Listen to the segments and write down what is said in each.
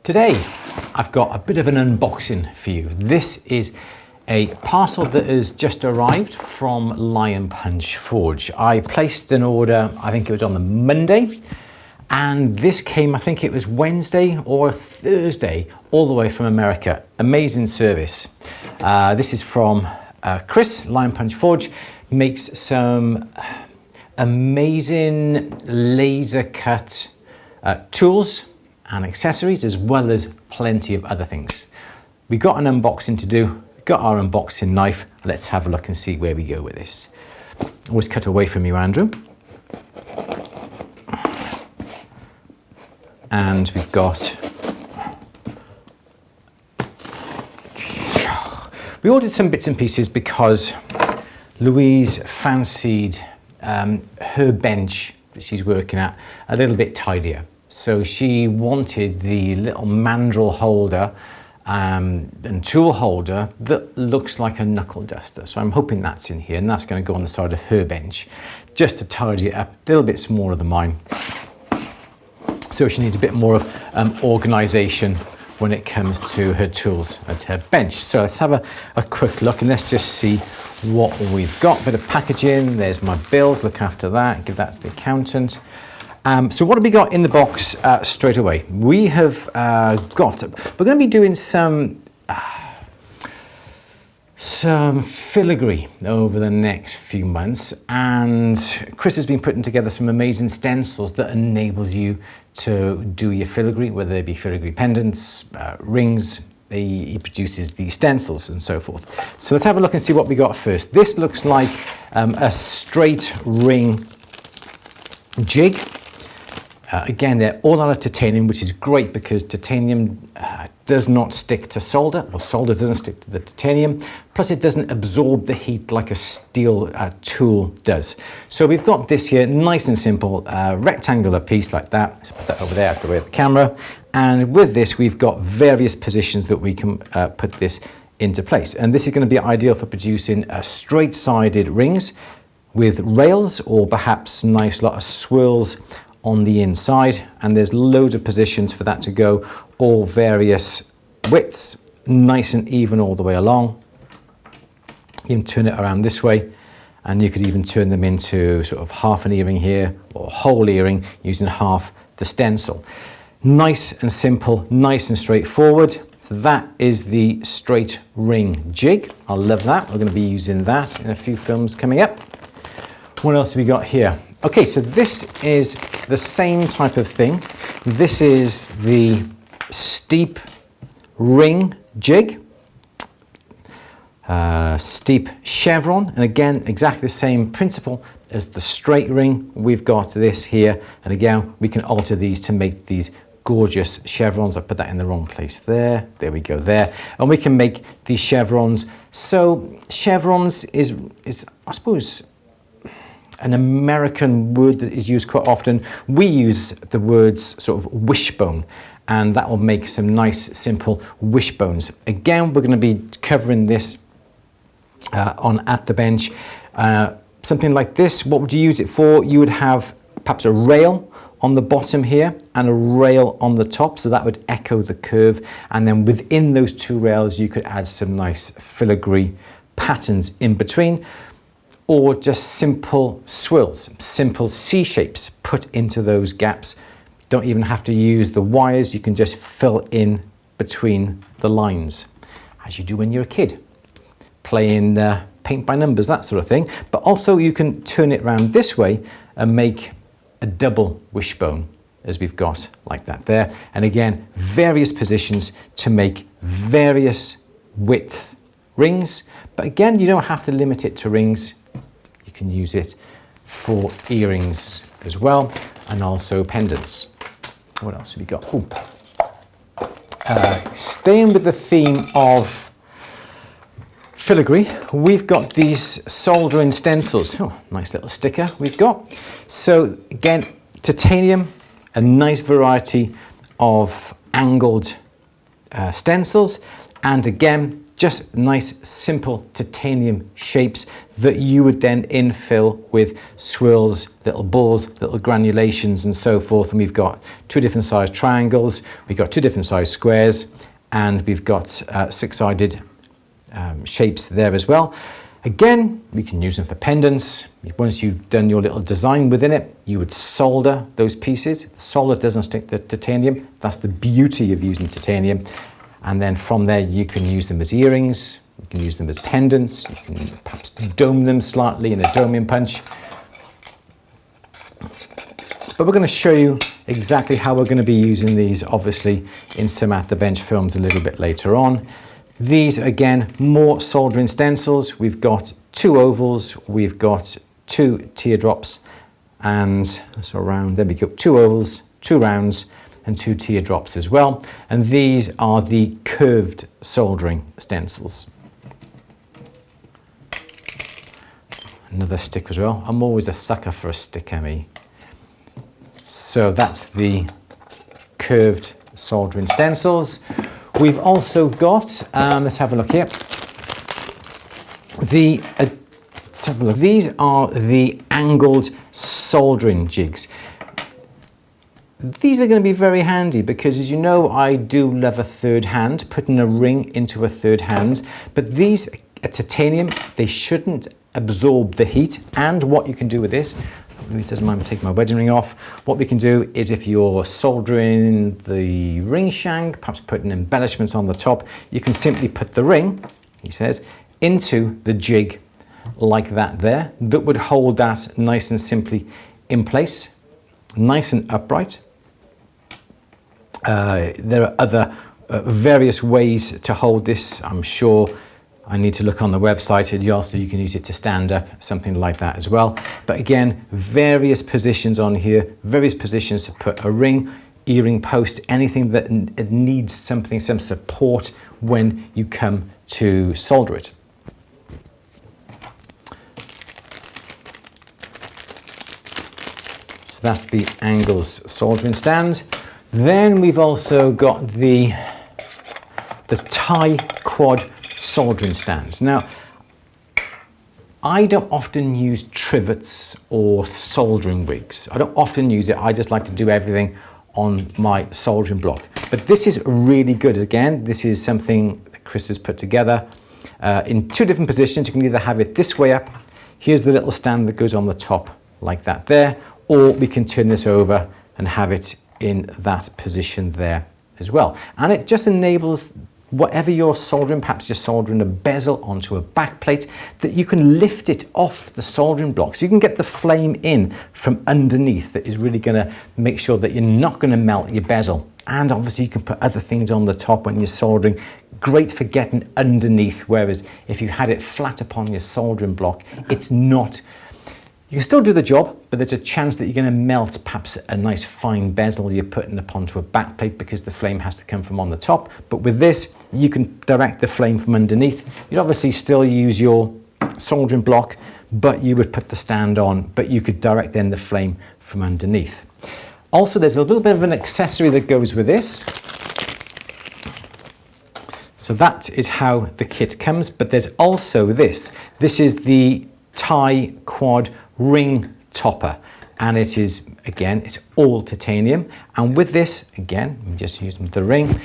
Today, I've got a bit of an unboxing for you. This is a parcel that has just arrived from Lion Punch Forge. I placed an order, I think it was on the Monday, and this came, I think it was Wednesday or Thursday, all the way from America. Amazing service. This is from Chris, Lion Punch Forge, makes some amazing laser cut tools and accessories, as well as plenty of other things. We've got an unboxing to do. We've got our unboxing knife. Let's have a look and see where we go with this. Always cut away from you, Andrew. And we've got, we ordered some bits and pieces because Louise fancied her bench that she's working at a little bit tidier. So she wanted the little mandrel holder and tool holder that looks like a knuckle duster. So I'm hoping that's in here, and that's going to go on the side of her bench just to tidy it up, a little bit smaller than mine. So she needs a bit more of organisation when it comes to her tools at her bench. So let's have a quick look and let's just see what we've got. A bit of packaging, there's my bill, look after that, give that to the accountant. So what have we got in the box straight away? We have we're going to be doing some filigree over the next few months, and Chris has been putting together some amazing stencils that enables you to do your filigree, whether they be filigree pendants, rings. He produces the stencils and so forth. So let's have a look and see what we got first. This looks like a straight ring jig. Again, they're all out of titanium, which is great because titanium does not stick to solder, or solder doesn't stick to the titanium. Plus, it doesn't absorb the heat like a steel tool does. So we've got this here, nice and simple, rectangular piece like that. Let's put that over there out the way of the camera. And with this, we've got various positions that we can put this into place. And this is going to be ideal for producing straight-sided rings with rails, or perhaps nice lot of swirls on the inside, and there's loads of positions for that to go, all various widths, nice and even all the way along. You can turn it around this way, and you could even turn them into sort of half an earring here, or whole earring using half the stencil. Nice and simple, nice and straightforward. So that is the straight ring jig. I love that. We're going to be using that in a few films coming up. What else have we got here? Okay, so this is the same type of thing. This is the steep ring jig, steep chevron, and again, exactly the same principle as the straight ring. We've got this here, and again, we can alter these to make these gorgeous chevrons. I put that in the wrong place there. There we go there. And we can make these chevrons. So chevrons is I suppose, an American word that is used quite often. We use the words sort of wishbone, and that will make some nice simple wishbones. Again, we're going to be covering this on at the bench. Something like this, what would you use it for? You would have perhaps a rail on the bottom here and a rail on the top, so that would echo the curve, and then within those two rails you could add some nice filigree patterns in between, or just simple swirls, simple C shapes put into those gaps. Don't even have to use the wires, you can just fill in between the lines, as you do when you're a kid, playing paint by numbers, that sort of thing. But also you can turn it around this way and make a double wishbone, as we've got like that there. And again, various positions to make various width rings. But again, you don't have to limit it to rings. You can use it for earrings as well, and also pendants. What else have we got? Staying with the theme of filigree, we've got these soldering stencils. Oh, nice little sticker we've got. So again, titanium, a nice variety of angled stencils, and again, just nice, simple titanium shapes that you would then infill with swirls, little balls, little granulations and so forth. And we've got 2 different size triangles, we've got 2 different size squares, and we've got 6-sided shapes there as well. Again, we can use them for pendants. Once you've done your little design within it, you would solder those pieces. The solder doesn't stick to titanium. That's the beauty of using titanium. And then from there, you can use them as earrings. You can use them as pendants. You can perhaps dome them slightly in a doming punch. But we're going to show you exactly how we're going to be using these, obviously, in some at the bench films a little bit later on. These, again, more soldering stencils. We've got 2 ovals, we've got 2 teardrops, and so round, there we go, 2 ovals, 2 rounds, and 2 teardrops as well. And these are the curved soldering stencils. Another stick as well. I'm always a sucker for a sticker, me. So that's the curved soldering stencils. We've also got, let's have a look here. Let's have a look. These are the angled soldering jigs. These are going to be very handy because, as you know, I do love a 3rd hand, putting a ring into a 3rd hand. But these are titanium, they shouldn't absorb the heat. And what you can do with this, it doesn't mind me taking my wedding ring off. What we can do is, if you're soldering the ring shank, perhaps putting embellishments on the top, you can simply put the ring, he says, into the jig like that there. That would hold that nice and simply in place, nice and upright. There are other various ways to hold this. I'm sure I need to look on the website. Also, you can use it to stand up, something like that as well. But again, various positions on here, various positions to put a ring, earring post, anything that needs something, some support when you come to solder it. So that's the angles soldering stand. Then we've also got the tie quad soldering stands. Now, I don't often use trivets or soldering wigs. I don't often use it. I just like to do everything on my soldering block. But this is really good. Again, this is something that Chris has put together in 2 different positions. You can either have it this way up. Here's the little stand that goes on the top like that there, or we can turn this over and have it in that position there as well. And it just enables whatever you're soldering, perhaps you're soldering a bezel onto a back plate, that you can lift it off the soldering block. So you can get the flame in from underneath. That is really going to make sure that you're not going to melt your bezel. And obviously you can put other things on the top when you're soldering. Great for getting underneath, whereas if you had it flat upon your soldering block, it's not. You can still do the job, but there's a chance that you're going to melt perhaps a nice fine bezel you're putting onto a back plate, because the flame has to come from on the top. But with this, you can direct the flame from underneath. You'd obviously still use your soldering block, but you would put the stand on, but you could direct then the flame from underneath. Also, there's a little bit of an accessory that goes with this. So that is how the kit comes, but there's also this. This is the tie quad ring topper, and it is, again, it's all titanium. And with this, again, I'm just using the ring,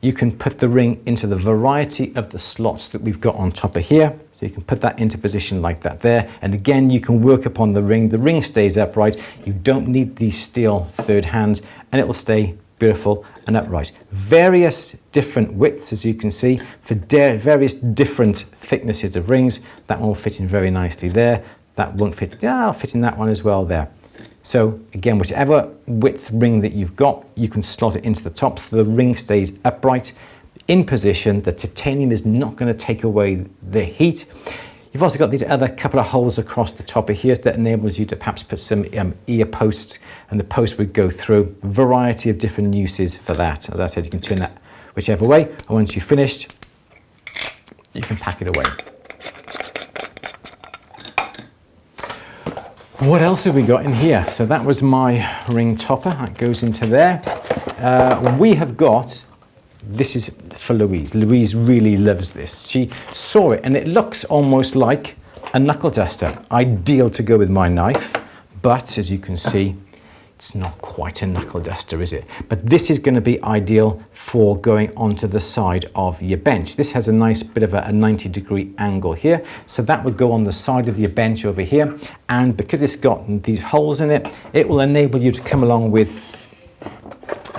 you can put the ring into the variety of the slots that we've got on top of here. So you can put that into position like that there, and again, you can work upon the ring stays upright. You don't need these steel 3rd hands, and it will stay beautiful and upright. Various different widths, as you can see, for various different thicknesses of rings. That one will fit in very nicely there. That won't fit, I'll fit in that one as well there. So again, whichever width ring that you've got, you can slot it into the top so the ring stays upright in position. The titanium is not going to take away the heat. You've also got these other couple of holes across the top of here that enables you to perhaps put some ear posts, and the post would go through. A variety of different uses for that. As I said, you can turn that whichever way, and once you've finished, you can pack it away. What else have we got in here? So that was my ring topper. That goes into there. We have got, this is for Louise. Louise really loves this. She saw it and it looks almost like a knuckle duster. Ideal to go with my knife, but as you can see, it's not quite a knuckle duster, is it? But this is going to be ideal for going onto the side of your bench. This has a nice bit of a 90-degree angle here, so that would go on the side of your bench over here. And because it's got these holes in it, it will enable you to come along with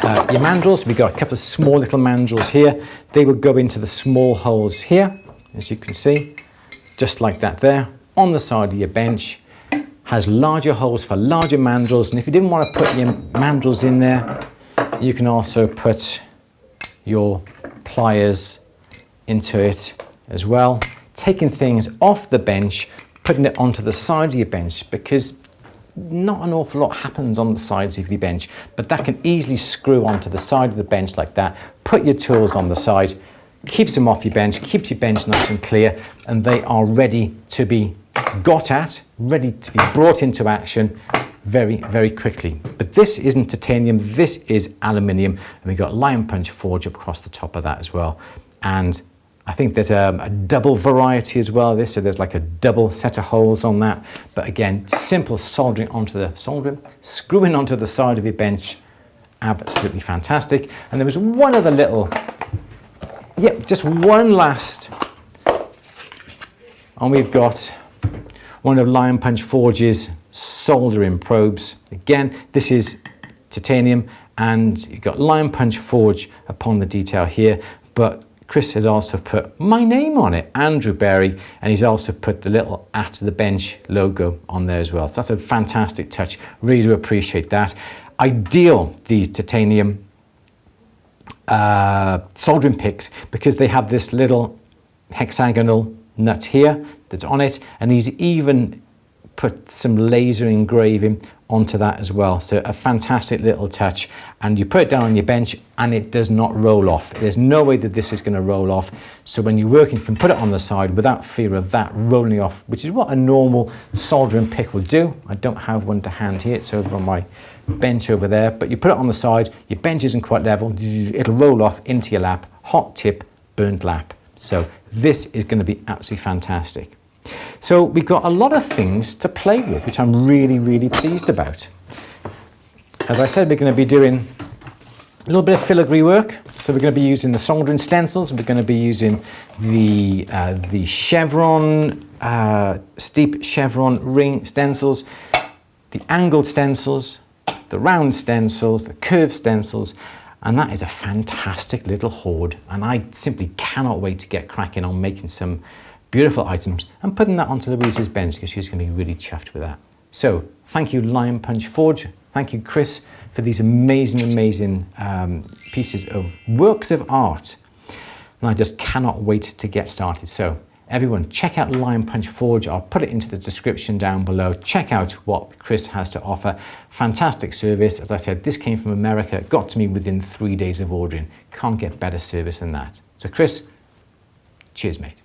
your mandrels. We've got a couple of small little mandrels here. They will go into the small holes here, as you can see, just like that there, on the side of your bench. Has larger holes for larger mandrels, and if you didn't want to put your mandrels in there, you can also put your pliers into it as well, taking things off the bench, putting it onto the side of your bench, because not an awful lot happens on the sides of your bench, but that can easily screw onto the side of the bench like that. Put your tools on the side, keeps them off your bench, keeps your bench nice and clear, and they are ready to be got at, ready to be brought into action very, very quickly. But this isn't titanium, this is aluminium, and we've got Lion Punch Forge up across the top of that as well. And I think there's a double variety as well of this, so there's like a double set of holes on that. But again, simple soldering onto the screwing onto the side of your bench, absolutely fantastic. And there was one other little, just one last, and we've got one of Lion Punch Forge's soldering probes. Again, this is titanium, and you've got Lion Punch Forge upon the detail here, but Chris has also put my name on it, Andrew Berry, and he's also put the little at the bench logo on there as well. So that's a fantastic touch. Really do appreciate that. Ideal, these titanium soldering picks, because they have this little hexagonal nut here that's on it, and he's even put some laser engraving onto that as well. So a fantastic little touch, and you put it down on your bench and it does not roll off. There's no way that this is going to roll off, so when you're working you can put it on the side without fear of that rolling off, which is what a normal soldering pick will do. I don't have one to hand here, it's over on my bench over there, but you put it on the side, your bench isn't quite level, it'll roll off into your lap, hot tip, burnt lap. So this is going to be absolutely fantastic. So we've got a lot of things to play with, which I'm really, really pleased about. As I said, we're going to be doing a little bit of filigree work. So we're going to be using the soldering stencils. We're going to be using the chevron, steep chevron ring stencils, the angled stencils, the round stencils, the curved stencils, and that is a fantastic little hoard, and I simply cannot wait to get cracking on making some beautiful items and putting that onto Louise's bench, because she's going to be really chuffed with that. So thank you Lion Punch Forge, thank you Chris for these amazing pieces of works of art, and I just cannot wait to get started. So everyone, check out Lion Punch Forge. I'll put it into the description down below. Check out what Chris has to offer. Fantastic service. As I said, this came from America. It got to me within 3 days of ordering. Can't get better service than that. So Chris, cheers, mate.